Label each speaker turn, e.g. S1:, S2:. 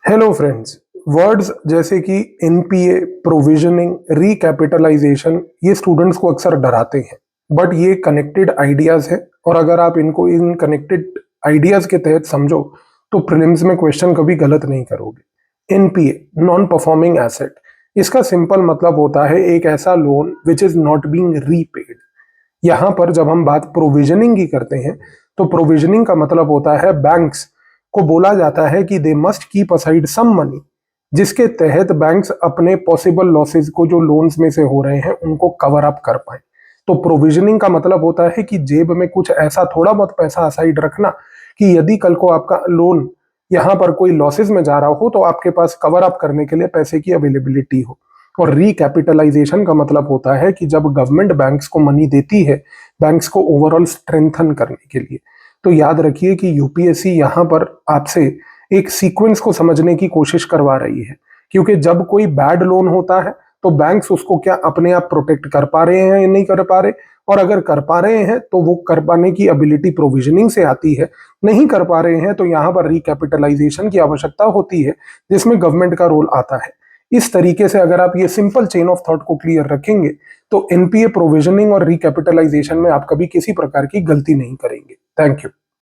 S1: Hello friends. Words जैसे कि NPA, provisioning, recapitalisation ये स्टूडेंट्स को अक्सर डराते हैं, बट ये कनेक्टेड आइडियाज है और अगर आप इनको इन कनेक्टेड आइडियाज के तहत समझो तो प्रीलिम्स में क्वेश्चन कभी गलत नहीं करोगे। एनपीए, नॉन परफॉर्मिंग एसेट, इसका सिंपल मतलब होता है एक ऐसा loan which is not being repaid. यहां पर जब हम बात प्रोविजनिंग की करते हैं तो प्रोविजनिंग का मतलब होता है बैंक्स को बोला जाता है कि they must keep aside some money, जिसके तहत बैंक्स अपने पॉसिबल लॉसेस को जो लोन्स में से हो रहे हैं उनको कवर अप कर पाए। तो प्रोविजनिंग का मतलब होता है कि जेब में कुछ ऐसा थोड़ा बहुत पैसा असाइड रखना कि यदि कल को आपका लोन यहां पर कोई लॉसेस में जा रहा हो तो आपके पास कवर अप करने के लिए पैसे की अवेलेबिलिटी हो। और रिकैपिटलाइजेशन का मतलब होता है कि जब गवर्नमेंट बैंक्स को मनी देती है बैंक्स को ओवरऑल स्ट्रेंथन करने के लिए। तो याद रखिए कि यूपीएससी यहां पर आपसे एक सीक्वेंस को समझने की कोशिश करवा रही है, क्योंकि जब कोई बैड लोन होता है तो बैंक्स उसको क्या अपने आप प्रोटेक्ट कर पा रहे हैं या नहीं कर पा रहे, और अगर कर पा रहे हैं तो वो कर पाने की एबिलिटी प्रोविजनिंग से आती है, नहीं कर पा रहे हैं तो यहां पर रिकैपिटलाइजेशन की आवश्यकता होती है जिसमें गवर्नमेंट का रोल आता है। इस तरीके से अगर आप ये सिंपल चेन ऑफ थॉट को क्लियर रखेंगे तो एनपीए, प्रोविजनिंग और रिकैपिटलाइजेशन में आप कभी किसी प्रकार की गलती नहीं करेंगे। Thank you.